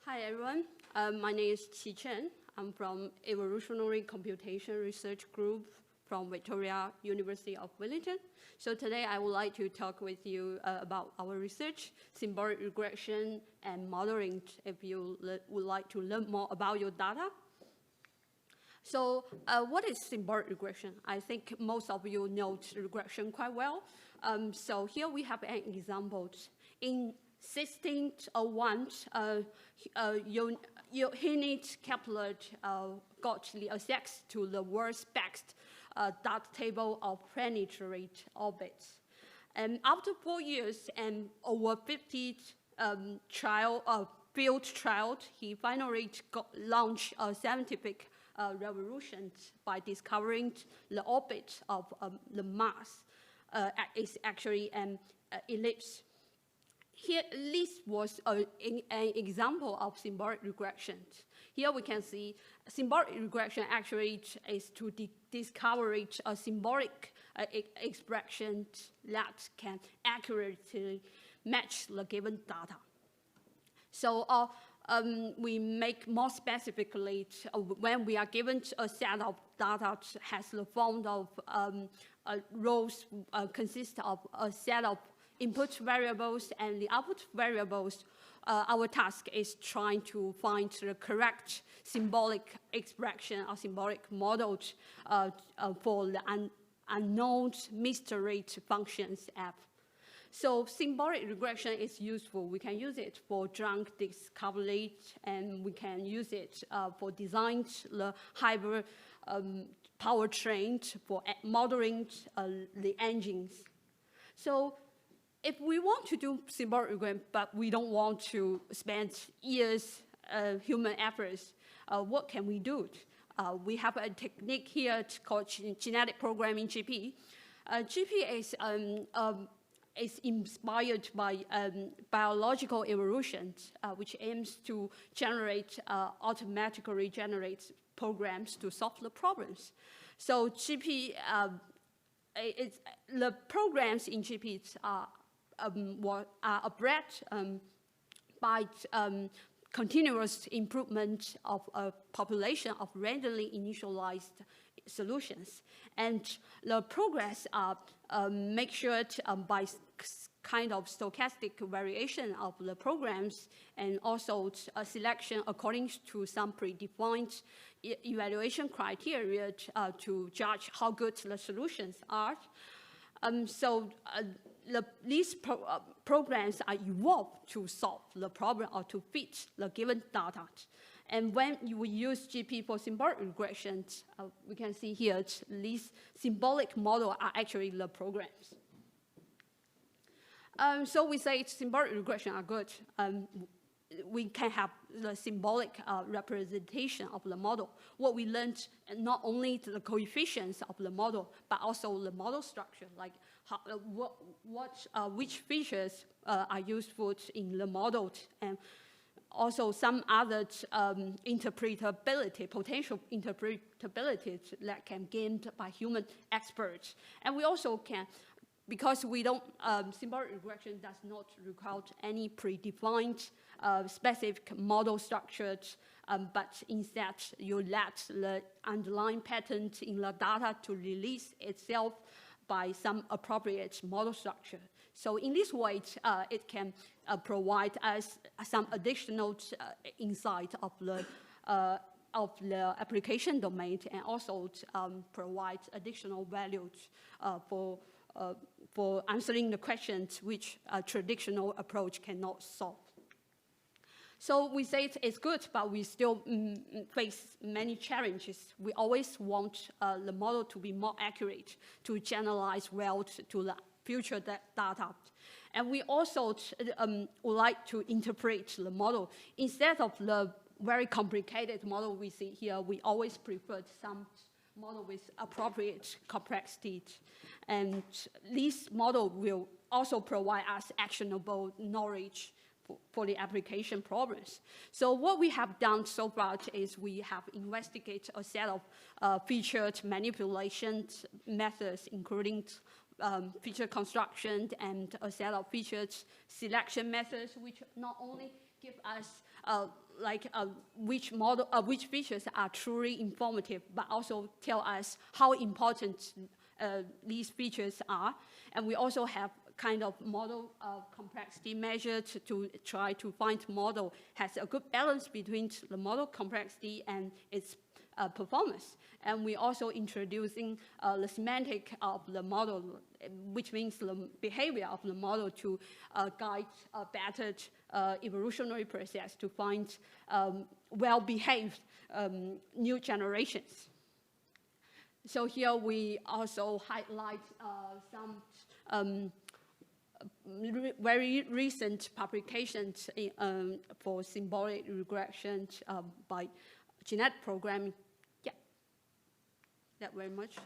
Hi, everyone. My name is Chen. I'm from Evolutionary Computation Research Group from Victoria University of Wellington. So today I would like to talk with you about our research, symbolic regression, and modeling, if you would like to learn more about your data. So what is symbolic regression? I think most of you know regression quite well. So here we have an example. In 1601, Johannes Kepler got the access to the world's best data table of planetary orbits. And after 4 years and over 50 field trials, he finally launched a scientific revolution by discovering the orbit of the Mars. It's actually an ellipse. Here, this was an example of symbolic regression. Here we can see symbolic regression actually is to discover a symbolic expression that can accurately match the given data. So we make more specifically when we are given a set of data that has the form of rows consist of a set of input variables and the output variables. Our task is trying to find the correct symbolic expression or symbolic model for the unknown mystery functions f. So symbolic regression is useful. We can use it for drug discovery, and we can use it for design the hybrid powertrain for modeling the engines. So if we want to do symbolic regression, but we don't want to spend years human efforts, what can we do? We have a technique here called genetic programming GP. GP is inspired by biological evolution, which aims to automatically generate programs to solve the problems. So GP, the programs in GP are bred by continuous improvement of a population of randomly initialized solutions. And the progress are make sure by kind of stochastic variation of the programs, and also a selection according to some predefined evaluation criteria to judge how good the solutions are. These programs are evolved to solve the problem or to fit the given data. And when you use GP for symbolic regression, we can see here these symbolic models are actually the programs. So we say symbolic regression are good. We can have the symbolic representation of the model. What we learned, not only the coefficients of the model, but also the model structure, like which features are useful in the model, and also some other potential interpretability that can be gained by human experts. And we also can, because we don't, symbolic regression does not require any predefined specific model structure, but instead you let the underlying pattern in the data to release itself by some appropriate model structure. So in this way, it can provide us some additional insight of the application domain, and also provide additional values for answering the questions which a traditional approach cannot solve. So we say it's good, but we still face many challenges. We always want the model to be more accurate, to generalize well to the future data. And we also would like to interpret the model. Instead of the very complicated model we see here, we always prefer some model with appropriate complexity. And this model will also provide us actionable knowledge for the application problems. So what we have done so far is we have investigated a set of featured manipulation methods, including feature construction and a set of featured selection methods, which not only give us which features are truly informative, but also tell us how important these features are. And we also have kind of model complexity measure to try to find model has a good balance between the model complexity and its performance. And we also introducing the semantic of the model, which means the behavior of the model to guide a better evolutionary process to find well-behaved new generations. So here we also highlight some very recent publications for symbolic regression by genetic programming. Yeah, that very much.